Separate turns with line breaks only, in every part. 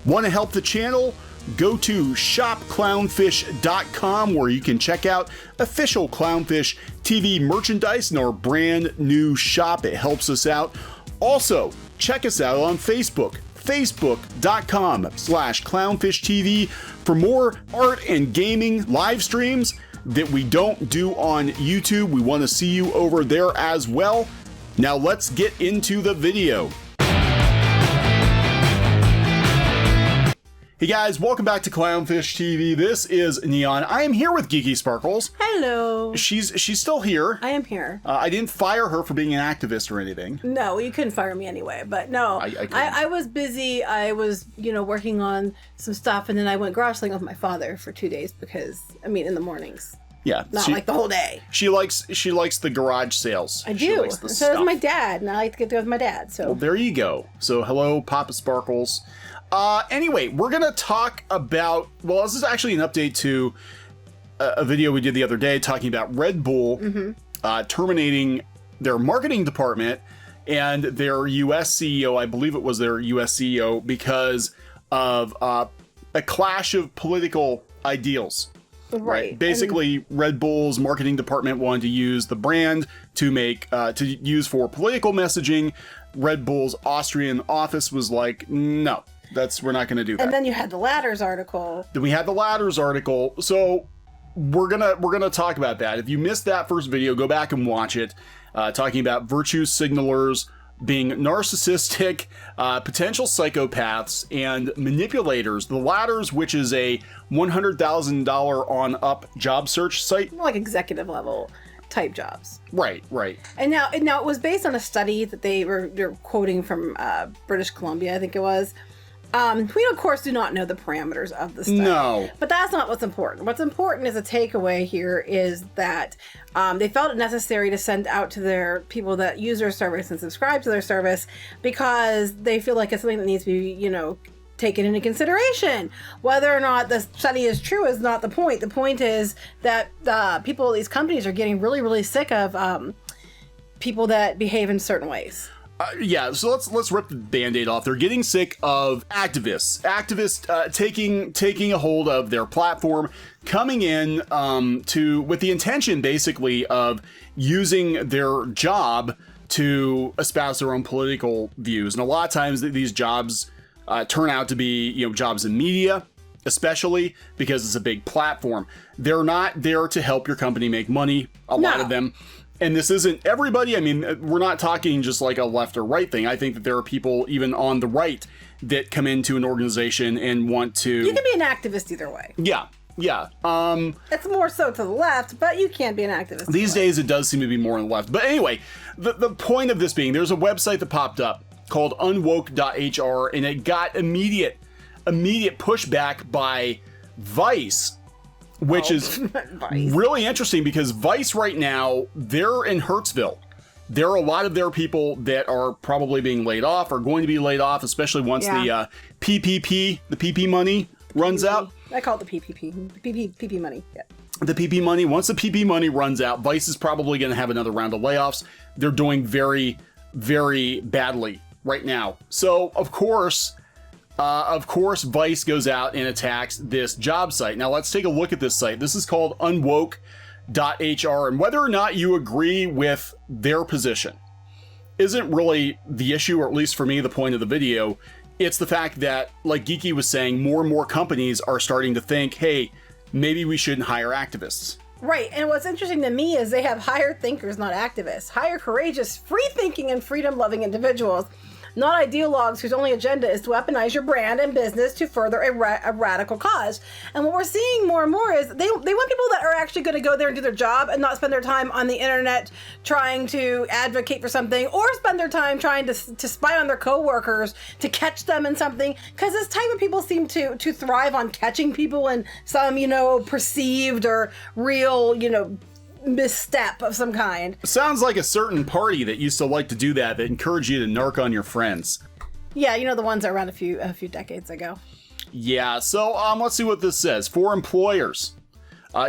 Want to help the channel? Go to shopclownfish.com where you can check out official Clownfish TV merchandise in our brand new shop. It helps us out. Also, check us out on Facebook, facebook.com/clownfishtv for more art and gaming live streams that we don't do on YouTube. We want to see you over there as well. Now let's get into the video. Hey guys, welcome back to Clownfish TV. This is Kneon. I am here with Geeky Sparkles.
Hello.
She's still here.
I am here.
I didn't fire her for being an activist or anything.
No, you couldn't fire me anyway. But no, I was busy. I was, working on some stuff, and then I went garage selling with my father for 2 days because, in the mornings.
Yeah,
not like the whole day.
She likes the garage sales.
I do. So does my dad, and I like to get to go with my dad. So
well, there you go. So hello, Papa Sparkles. Anyway, we're gonna talk about. Well, this is actually an update to a video we did the other day talking about Red Bull terminating their marketing department and their U.S. CEO. I believe it was their U.S. CEO because of a clash of political ideals. Right. Basically, Red Bull's marketing department wanted to use the brand to make to use for political messaging. Red Bull's Austrian office was like, no, we're not going to do that.
And then you had the Ladders article.
Then we had the Ladders article. So we're gonna talk about that. If you missed that first video, go back and watch it. Talking about virtue signalers being narcissistic, potential psychopaths, and manipulators. The Ladders, which is a $100,000 on up job search site.
More like executive level type jobs.
Right.
And now it was based on a study that they're quoting from British Columbia, I think it was. We, of course, do not know the parameters of the study. No. But that's not what's important. What's important is a takeaway here is that they felt it necessary to send out to their people that use their service and subscribe to their service because they feel like it's something that needs to be, taken into consideration. Whether or not the study is true is not the point. The point is that people, these companies are getting really, really sick of people that behave in certain ways.
Yeah, so let's rip the Band-Aid off. They're getting sick of activists taking a hold of their platform, coming in with the intention basically of using their job to espouse their own political views. And a lot of times these jobs turn out to be jobs in media, especially because it's a big platform. They're not there to help your company make money. A lot of them. And this isn't everybody. We're not talking just like a left or right thing. I think that there are people even on the right that come into an organization and want to...
You can be an activist either way.
Yeah.
It's more so to the left, but you can be an activist.
These days it does seem to be more on the left. But anyway, the point of this being, there's a website that popped up called Unwoke.hr, and it got immediate pushback by Vice, which is really interesting because Vice right now, they're in Hurtsville. There are a lot of their people that are probably being laid off or going to be laid off, especially once the PP money runs out.
I call it the PP money. Yeah.
The PP money. Once the PP money runs out, Vice is probably going to have another round of layoffs. They're doing very, very badly right now. So, of course, Vice goes out and attacks this job site. Now, let's take a look at this site. This is called Unwoke.hr, and whether or not you agree with their position isn't really the issue, or at least for me, the point of the video. It's the fact that, like Geeky was saying, more and more companies are starting to think, hey, maybe we shouldn't hire activists.
Right, and what's interesting to me is they have hire thinkers, not activists. Hire courageous, free-thinking, and freedom-loving individuals, not ideologues whose only agenda is to weaponize your brand and business to further a radical cause. And what we're seeing more and more is they want people that are actually going to go there and do their job and not spend their time on the internet trying to advocate for something, or spend their time trying to spy on their coworkers to catch them in something. Because this type of people seem to thrive on catching people in some, perceived or real, misstep of some kind.
Sounds like a certain party that used to like to do that encouraged you to narc on your friends.
Yeah, the ones that ran a few decades ago.
Yeah, so let's see what this says. For employers,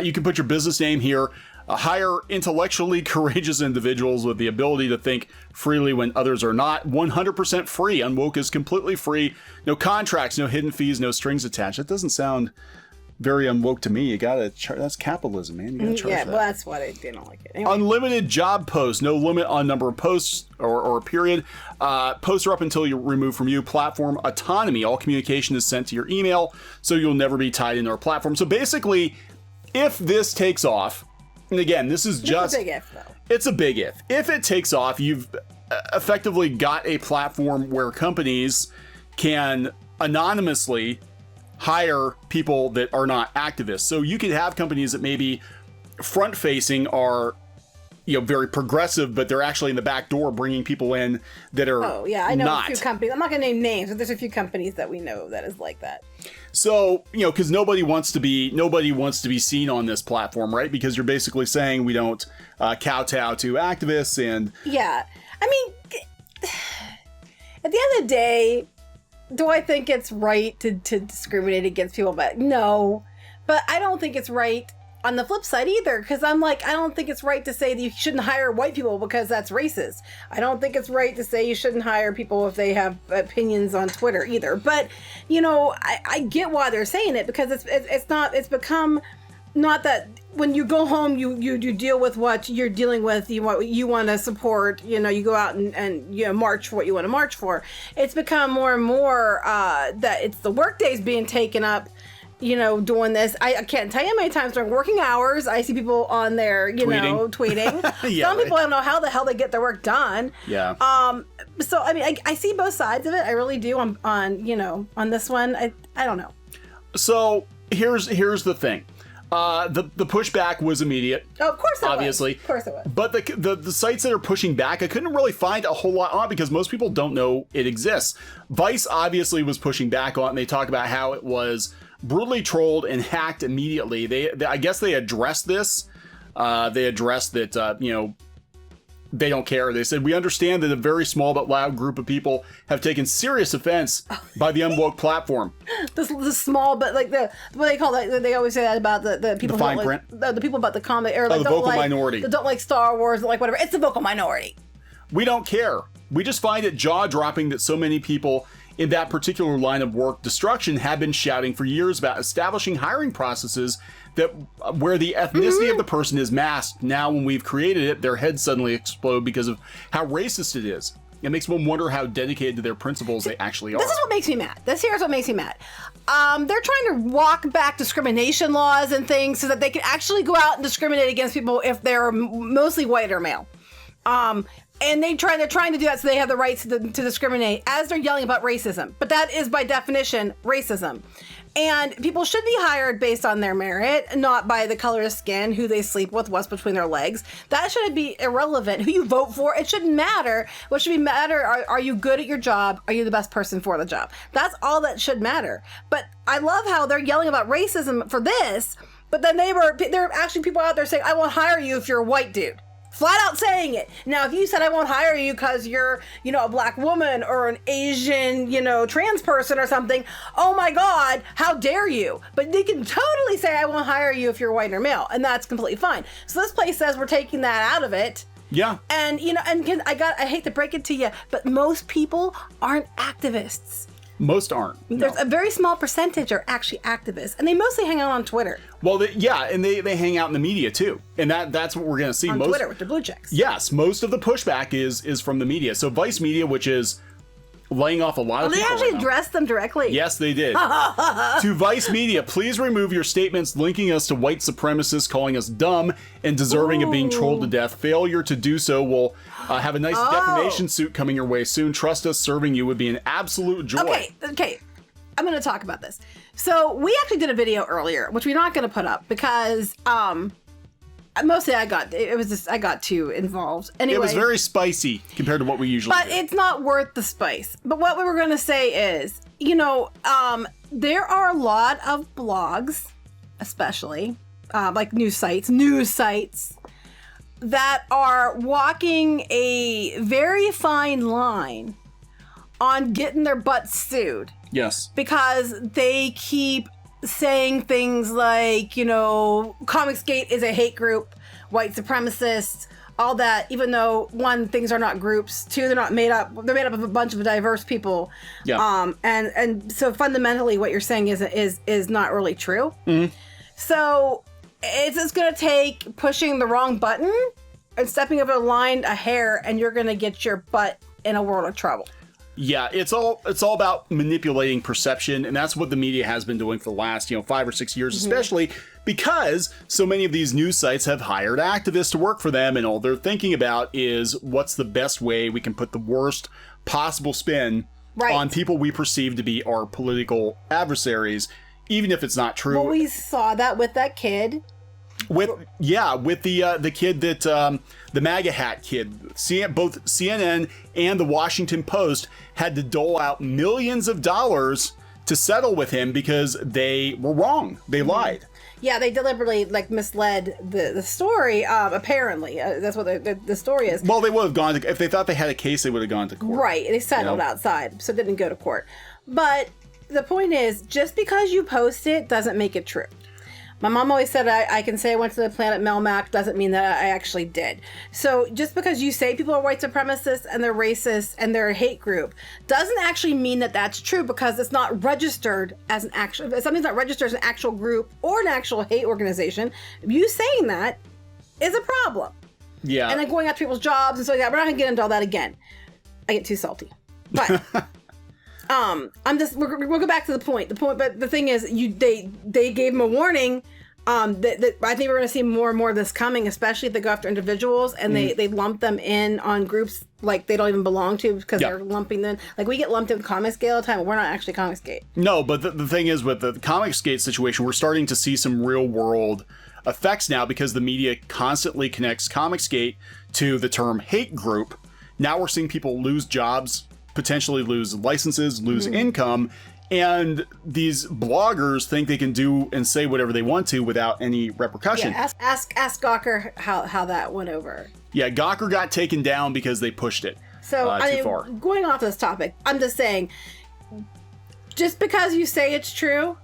you can put your business name here. hire intellectually courageous individuals with the ability to think freely when others are not. 100% free. Unwoke is completely free. No contracts, no hidden fees, no strings attached. That doesn't sound very unwoke to me. You gotta that's capitalism, man. You gotta charge that.
Well, that's what I didn't like it. Anyway.
Unlimited job posts, no limit on number of posts or period. Posts are up until you're removed from you. Platform autonomy. All communication is sent to your email, so you'll never be tied into our platform. So basically, if this takes off, and again, this is just
a big if, though.
It's a big if. If it takes off, you've effectively got a platform where companies can anonymously hire people that are not activists. So you could have companies that maybe front-facing are, very progressive, but they're actually in the back door bringing people in that are
I know
not.
a few companies. I'm not going to name names, but there's a few companies that we know that is like that.
So, because nobody wants to be seen on this platform, right? Because you're basically saying we don't kowtow to activists and...
Yeah. I mean, at the end of the day, do I think it's right to discriminate against people? But no. But I don't think it's right on the flip side either, because I'm like, I don't think it's right to say that you shouldn't hire white people because that's racist. I don't think it's right to say you shouldn't hire people if they have opinions on Twitter either. But, I get why they're saying it, because it's become not that when you go home, you deal with what you're dealing with, what you want to support, you go out and march for what you want to march for. It's become more and more that it's the work days being taken up, doing this. I can't tell you how many times during working hours I see people on there, tweeting.
Yeah,
some people, I don't know how the hell they get their work done.
Yeah.
So I mean, I see both sides of it. I really do. On this one, I don't know.
So here's the thing. The pushback was immediate.
Oh, of course it
obviously.
was. Of course it was.
But the sites that are pushing back, I couldn't really find a whole lot on it because most people don't know it exists. Vice obviously was pushing back on it, and they talk about how it was brutally trolled and hacked immediately. I guess they addressed this. They addressed that, they don't care. They said, we understand that a very small but loud group of people have taken serious offense by the Unwoke platform.
The small, but like what they call that, they always say that about the people
the fine
print. The people about the comic, or like
the vocal minority.
That don't like Star Wars, like whatever. It's the vocal minority.
We don't care. We just find it jaw-dropping that so many people in that particular line of work, destruction, have been shouting for years about establishing hiring processes that where the ethnicity of the person is masked. Now, when we've created it, their heads suddenly explode because of how racist it is. It makes one wonder how dedicated to their principles they actually are.
This is what makes me mad. Here's what makes me mad. They're trying to walk back discrimination laws and things so that they can actually go out and discriminate against people if they're mostly white or male. And they're trying to do that so they have the rights to discriminate as they're yelling about racism. But that is by definition racism. And people should be hired based on their merit, not by the color of skin, who they sleep with, what's between their legs. That should be irrelevant. Who you vote for, it shouldn't matter. What should matter, are you good at your job? Are you the best person for the job? That's all that should matter. But I love how they're yelling about racism for this, but then there are actually people out there saying, I won't hire you if you're a white dude. Flat out saying it. Now, if you said I won't hire you because you're, a black woman or an Asian, trans person or something, oh my God, how dare you? But they can totally say I won't hire you if you're white or male, and that's completely fine. So this place says we're taking that out of it.
Yeah.
And, I hate to break it to you, but most people aren't activists.
Most aren't.
There's a very small percentage are actually activists, and they mostly hang out on Twitter.
Well, and they hang out in the media too, and that's what we're going to see
on Twitter with the blue checks.
Yes, most of the pushback is from the media. So Vice Media, which is laying off a lot of people.
They actually addressed them directly.
Yes, they did. To Vice Media, please remove your statements linking us to white supremacists, calling us dumb and deserving of being trolled to death. Failure to do so will have a nice defamation suit coming your way soon. Trust us, serving you would be an absolute joy.
Okay. I'm going to talk about this. So we actually did a video earlier, which we're not going to put up because mostly I got too involved. Anyway,
it was very spicy compared to what we usually do.
But it's not worth the spice. But what we were going to say is, there are a lot of blogs, especially like news sites that are walking a very fine line on getting their butts sued.
Yes. Because
they keep saying things like, Comicsgate is a hate group, white supremacists, all that, even though one, things are not groups, two, they're made up of a bunch of diverse people.
Yeah.
And so fundamentally what you're saying is not really true. Mm-hmm. So it's just going to take pushing the wrong button and stepping over the line a hair, and you're going to get your butt in a world of trouble.
Yeah, it's all about manipulating perception, and that's what the media has been doing for the last 5 or 6 years, especially because so many of these news sites have hired activists to work for them, and all they're thinking about is what's the best way we can put the worst possible spin on people we perceive to be our political adversaries, even if it's not true.
Well, we saw that with that kid.
With the kid that the MAGA hat kid, both CNN and the Washington Post had to dole out millions of dollars to settle with him because they were wrong. They lied.
Yeah, they deliberately misled the story. Apparently, that's what the story is.
Well, they would have gone to, if they thought they had a case, they would have gone to court.
Right, they settled outside, so it didn't go to court. But the point is, just because you post it doesn't make it true. My mom always said I can say I went to the planet Melmac doesn't mean that I actually did. So just because you say people are white supremacists and they're racist and they're a hate group doesn't actually mean that that's true, because it's not registered as an actual, if something's not registered as an actual group or an actual hate organization, you saying that is a problem.
Yeah.
And then going after people's jobs and so yeah, we're not gonna get into all that again. I get too salty. But we'll go back to the point. But the thing is, they gave him a warning. That I think we're going to see more and more of this coming, especially if they go after individuals and they lump them in on groups like they don't even belong to, because they're lumping them. Like we get lumped in Comicsgate all the time, but we're not actually Comicsgate. No,
but the thing is, with the Comicsgate situation, we're starting to see some real world effects now, because the media constantly connects Comicsgate to the term hate group. Now we're seeing people lose jobs, potentially lose licenses, lose income, and these bloggers think they can do and say whatever they want to without any repercussion.
Yeah, ask Gawker how that went over.
Yeah, Gawker got taken down because they pushed it too far.
Going off this topic, I'm just saying, just because you say it's true,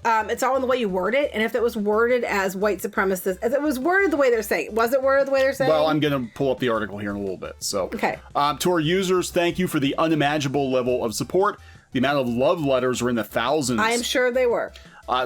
it's all in the way you word it. And if it was worded as white supremacist, if it was worded the way they're saying, was it worded the way they're saying?
Well, I'm going to pull up the article here in a little bit. So,
okay.
To our users, thank you for the unimaginable level of support. The amount of love letters were in the thousands.
I am sure they were.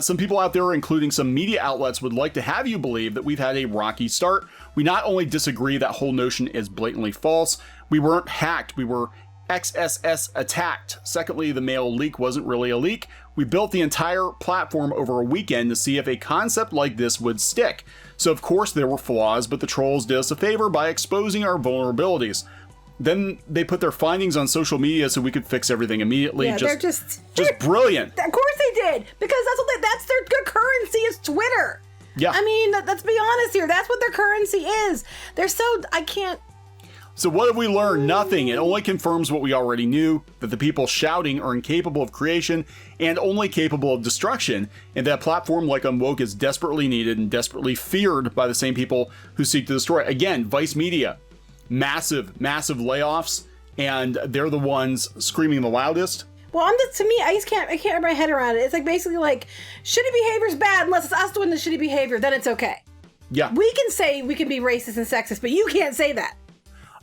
Some people out there, including some media outlets, would like to have you believe that we've had a rocky start. We not only disagree, that whole notion is blatantly false. We weren't hacked. We were XSS attacked. Secondly, the mail leak wasn't really a leak. We built the entire platform over a weekend to see if a concept like this would stick. So of course there were flaws, but the trolls did us a favor by exposing our vulnerabilities. Then they put their findings on social media so we could fix everything immediately.
Yeah, they're just
brilliant.
Of course they did, because that's their currency is Twitter.
Yeah.
I mean, let's be honest here. That's what their currency is.
So what have we learned? Nothing. It only confirms what we already knew, that the people shouting are incapable of creation and only capable of destruction, and that a platform like Unwoke is desperately needed and desperately feared by the same people who seek to destroy it. Again, Vice Media, massive layoffs, and they're the ones screaming the loudest.
Well, to me, I can't wrap my head around it. It's like basically like, shitty behavior's bad unless it's us doing the shitty behavior, then it's okay.
Yeah.
We can say we can be racist and sexist, but you can't say that.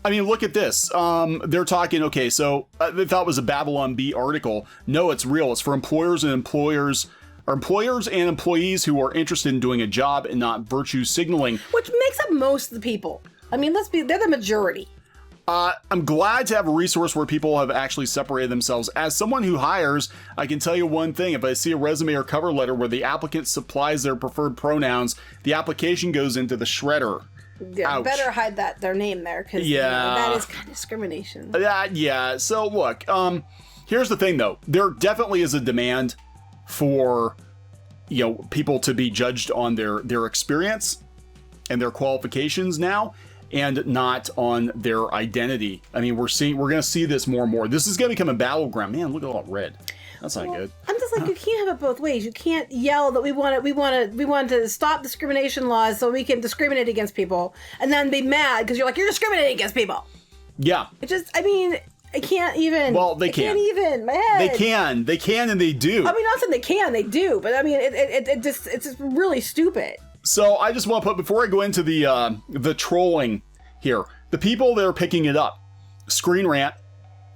I mean, look at this. They're talking, okay, so they thought it was a Babylon Bee article. No, it's real. It's for employers and employees who are interested in doing a job and not virtue signaling.
Which makes up most of the people. I mean, they're the majority.
I'm glad to have a resource where people have actually separated themselves. As someone who hires, I can tell you one thing. If I see a resume or cover letter where the applicant supplies their preferred pronouns, the application goes into the shredder.
Yeah, better hide their name there, because that is kind of discrimination.
Yeah. So look, here's the thing though. There definitely is a demand for, people to be judged on their experience and their qualifications now, and not on their identity. I mean, we're going to see this more and more. This is going to become a battleground. Man, look at all that red. That's not good.
I'm just like, you can't have it both ways. You can't yell that we want to stop discrimination laws so we can discriminate against people, and then be mad because you're discriminating against people.
Yeah.
I can't even.
Well, they can.
I can't even. My head.
They can, and they do.
I mean, not saying they can, they do, but I mean, it's just really stupid.
So I just want to put, before I go into the trolling here, the people that are picking it up, Screen Rant,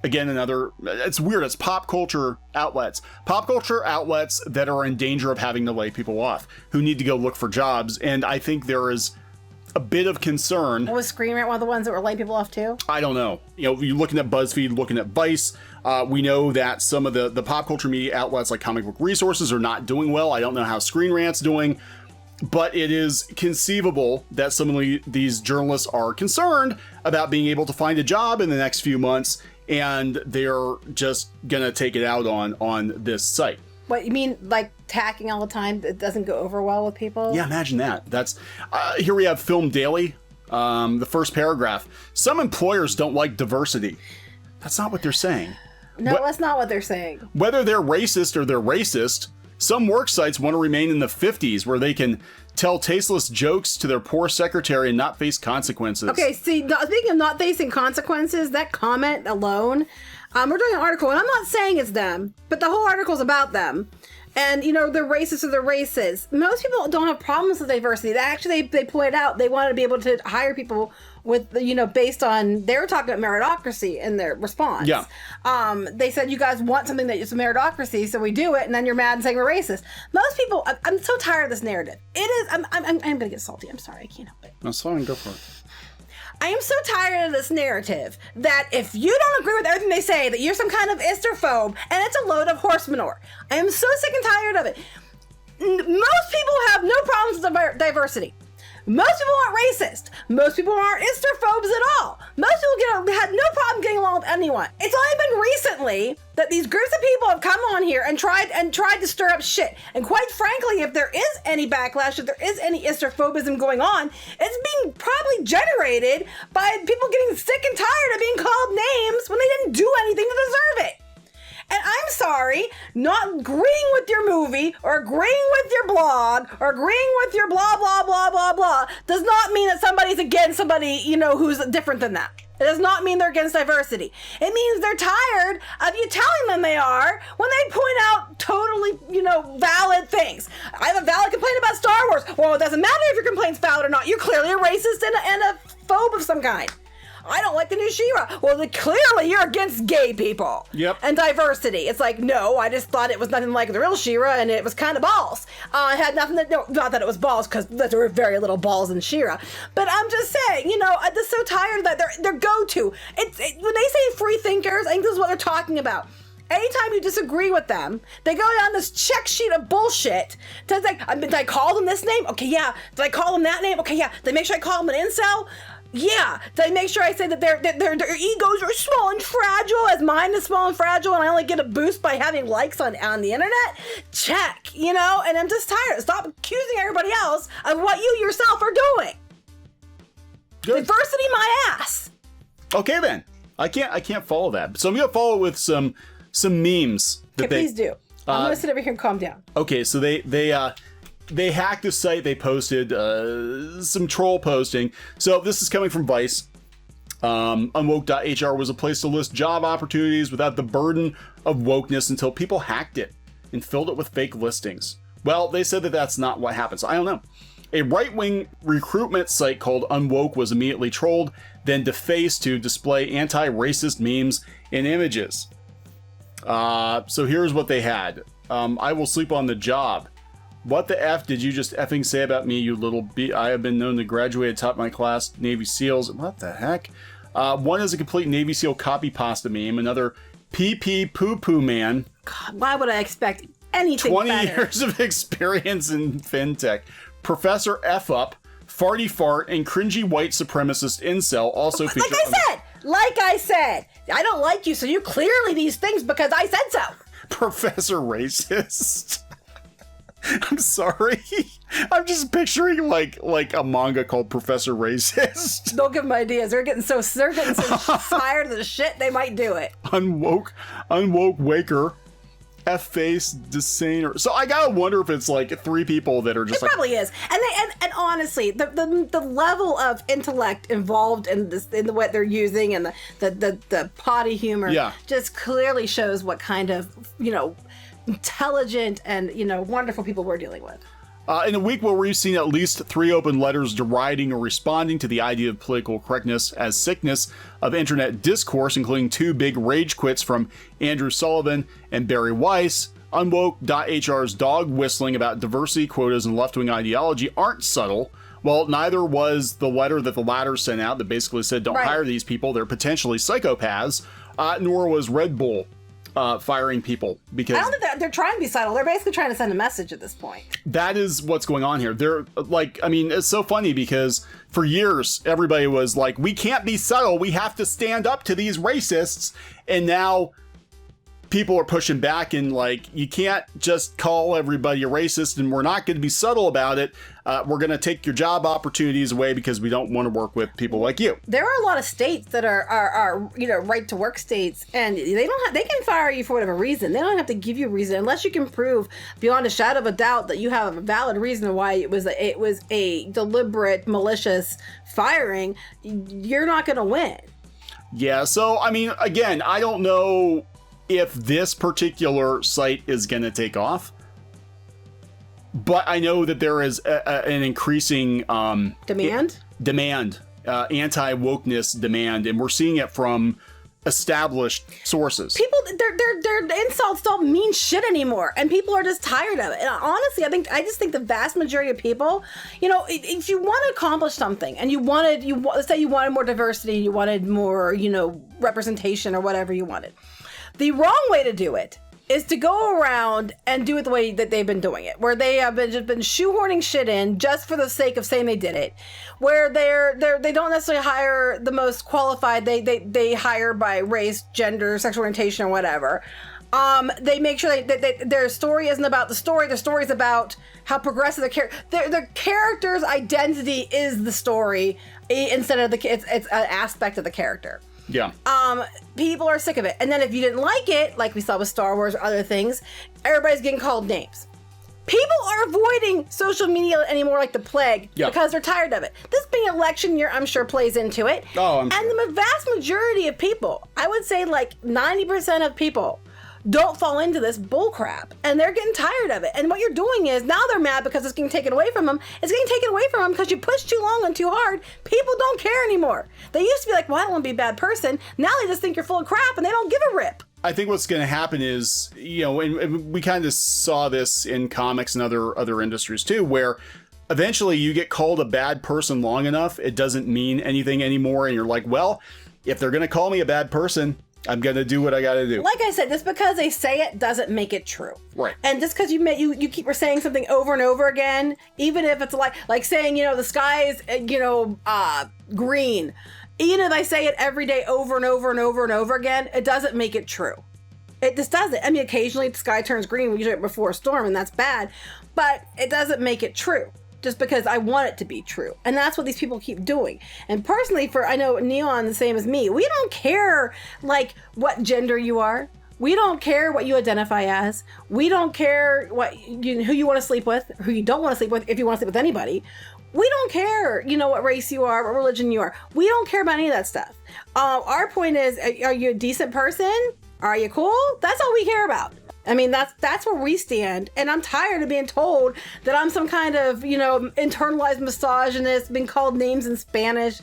again, another, it's weird, it's pop culture outlets that are in danger of having to lay people off, who need to go look for jobs, and I think there is a bit of concern.
Was Screen Rant one of the ones that were laying people off too?
I don't know. You know, you're looking at BuzzFeed, looking at Vice. We know that some of the pop culture media outlets like Comic Book Resources are not doing well. I don't know how Screen Rant's doing, but it is conceivable that some of these journalists are concerned about being able to find a job in the next few months, and they're just gonna take it out on this site.
What, you mean like tacking all the time? It doesn't go over well with people?
Yeah, imagine that. That's here we have Film Daily. The first paragraph. Some employers don't like diversity. That's not what they're saying.
No, that's not what they're saying.
Whether they're racist or they're racist, some work sites want to remain in the 50s where they can tell tasteless jokes to their poor secretary and not face consequences.
Okay, see, speaking of not facing consequences, that comment alone, we're doing an article, and I'm not saying it's them, but the whole article's about them. And, you know, they're racist or they're racist. Most people don't have problems with diversity. They point out they wanted to be able to hire people with, you know, based on, they were talking about meritocracy in their response.
Yeah.
They said, you guys want something that is a meritocracy, so we do it, and then you're mad and saying we're racist. Most people, I'm so tired of this narrative. It is, I'm going to get salty. I'm sorry. I can't help it.
That's fine. Go for it.
I am so tired of this narrative that if you don't agree with everything they say, that you're some kind of isterphobe, and it's a load of horse manure. I am so sick and tired of it. Most people have no problems with diversity. Most people aren't racist. Most people aren't isterphobes at all. Most people had no problem getting along with anyone. It's only been recently that these groups of people have come on here and tried to stir up shit. And quite frankly, if there is any backlash, if there is any isterphobism going on, it's being probably generated by people getting sick and tired of being called names when they didn't do anything to deserve it. And I'm sorry, not agreeing with your movie or agreeing with your blog or agreeing with your blah, blah, blah, blah, blah does not mean that somebody's against somebody, you know, who's different than that. It does not mean they're against diversity. It means they're tired of you telling them they are when they point out totally, you know, valid things. I have a valid complaint about Star Wars. Well, it doesn't matter if your complaint's valid or not. You're clearly a racist and a phobe of some kind. I don't like the new She-Ra. Well, clearly you're against gay people.
Yep.
And diversity. It's like, no, I just thought it was nothing like the real She-Ra, and it was kind of balls. It had nothing to, no, not that it was balls, because there were very little balls in She-Ra. But I'm just saying, you know, I'm just so tired of that. Their go-to. When they say free thinkers, I think this is what they're talking about. Anytime you disagree with them, they go down this check sheet of bullshit. To like, did I call them this name? Okay, yeah. Did I call them that name? Okay, yeah. Did I make sure I call them an incel? Yeah. Did I make sure I say that their egos are small and fragile, as mine is small and fragile, and I only get a boost by having likes on the internet? Check, you know? And I'm just tired. Stop accusing everybody else of what you yourself are doing. Good. Diversity my ass.
Okay then. I can't follow that. So I'm gonna follow with some memes.
Okay, please do. I'm gonna sit over here and calm down.
Okay, so they hacked the site. They posted some troll posting. So this is coming from Vice. Unwoke.hr was a place to list job opportunities without the burden of wokeness until people hacked it and filled it with fake listings. Well, they said that that's not what happened, so I don't know. A right-wing recruitment site called Unwoke was immediately trolled, then defaced to display anti-racist memes and images. So here's what they had. I will sleep on the job. What the F did you just effing say about me, you little b? I have been known to graduate atop my class, Navy SEALs. What the heck? One is a complete Navy SEAL copy pasta meme. Another pee poo poo man.
God, why would I expect anything
20
better?
years of experience in fintech. Professor F up, farty fart, and cringy white supremacist incel also featured.
Like I said, I don't like you, so you clearly these things because I said so.
Professor Racist. I'm sorry. I'm just picturing like a manga called Professor Racist.
Don't give them ideas. They're getting so tired of the shit. They might do it.
Unwoke Waker, F-face Desainer. So I gotta wonder if it's like three people that are just.
It probably is. And honestly, the level of intellect involved in this, in the what they're using, and the potty humor, just clearly shows what kind of, you know, intelligent and, you know, wonderful people we're dealing with.
In a week where we've seen at least 3 open letters deriding or responding to the idea of political correctness as sickness of internet discourse, including 2 big rage quits from Andrew Sullivan and Barry Weiss, Unwoke.hr's dog whistling about diversity quotas and left-wing ideology aren't subtle. Well, neither was the letter that the latter sent out that basically said, don't hire these people, they're potentially psychopaths, nor was Red Bull firing people, because
I don't think they're trying to be subtle. They're basically trying to send a message at this point.
That is what's going on here. They're like, I mean, it's so funny because for years everybody was like, we can't be subtle, we have to stand up to these racists, and now people are pushing back and like, you can't just call everybody a racist and we're not going to be subtle about it. We're going to take your job opportunities away because we don't want to work with people like you.
There are a lot of states that are right to work states, and they can fire you for whatever reason. They don't have to give you a reason unless you can prove beyond a shadow of a doubt that you have a valid reason why it was a deliberate, malicious firing. You're not going to win.
Yeah. So, I mean, again, I don't know if this particular site is going to take off, but I know that there is an increasing
demand,
anti-wokeness demand, and we're seeing it from established sources.
People, their insults don't mean shit anymore, and people are just tired of it. And honestly, I just think the vast majority of people, if you want to accomplish something, and let's say you wanted more diversity, you wanted more, representation or whatever you wanted. The wrong way to do it is to go around and do it the way that they've been doing it, where they have just been shoehorning shit in just for the sake of saying they did it, where they don't necessarily hire the most qualified. They hire by race, gender, sexual orientation, or whatever. They make sure that their story isn't about the story. Their story is about how progressive the character's identity is the story instead of it's an aspect of the character.
Yeah.
People are sick of it. And then if you didn't like it, like we saw with Star Wars or other things, everybody's getting called names. People are avoiding social media anymore like the plague because they're tired of it. This being election year, I'm sure, plays into it.
Oh,
and the vast majority of people, I would say like 90% of people, don't fall into this bull crap, and they're getting tired of it. And what you're doing is now they're mad because it's getting taken away from them. It's getting taken away from them because you pushed too long and too hard. People don't care anymore. They used to be like, well, I don't want to be a bad person. Now they just think you're full of crap and they don't give a rip.
I think what's going to happen is, and we kind of saw this in comics and other industries too, where eventually you get called a bad person long enough, it doesn't mean anything anymore. And you're like, well, if they're going to call me a bad person, I'm going to do what I got to do.
Like I said, just because they say it doesn't make it true.
Right.
And just because you keep saying something over and over again, even if it's like saying, the sky is, green. Even if I say it every day over and over and over and over again, it doesn't make it true. It just doesn't. I mean, occasionally the sky turns green usually before a storm, and that's bad. But it doesn't make it true. Just because I want it to be true. And that's what these people keep doing. And personally, I know Kneon, the same as me, we don't care like what gender you are. We don't care what you identify as. We don't care who you want to sleep with, who you don't want to sleep with, if you want to sleep with anybody. We don't care, what race you are, what religion you are. We don't care about any of that stuff. Our point is, are you a decent person? Are you cool? That's all we care about. I mean, that's where we stand. And I'm tired of being told that I'm some kind of, internalized misogynist, being called names in Spanish,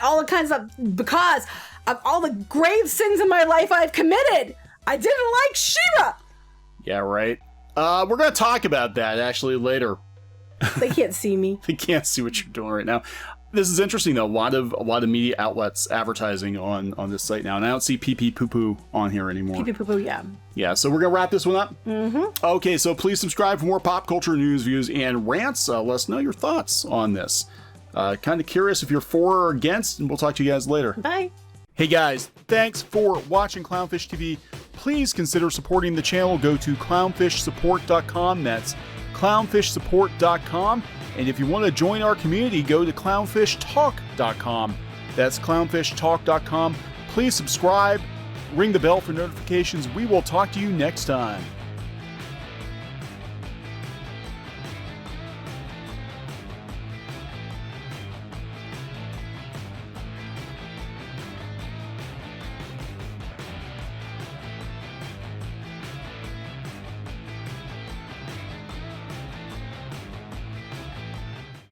all the kinds of stuff, because of all the grave sins in my life I've committed. I didn't like Shiva.
Yeah, right. We're going to talk about that actually later.
They can't see me.
They can't see what you're doing right now. This is interesting though. A lot of media outlets advertising on this site now, and I don't see pee pee poo poo on here anymore.
Pee pee poo poo, yeah.
Yeah, so we're gonna wrap this one up.
Mm-hmm.
Okay, so please subscribe for more pop culture news, views, and rants. Let us know your thoughts on this. Kind of curious if you're for or against, and we'll talk to you guys later.
Bye.
Hey guys, thanks for watching Clownfish TV. Please consider supporting the channel. Go to clownfishsupport.com. That's clownfishsupport.com. And if you want to join our community, go to clownfishtalk.com. That's clownfishtalk.com. Please subscribe, ring the bell for notifications. We will talk to you next time.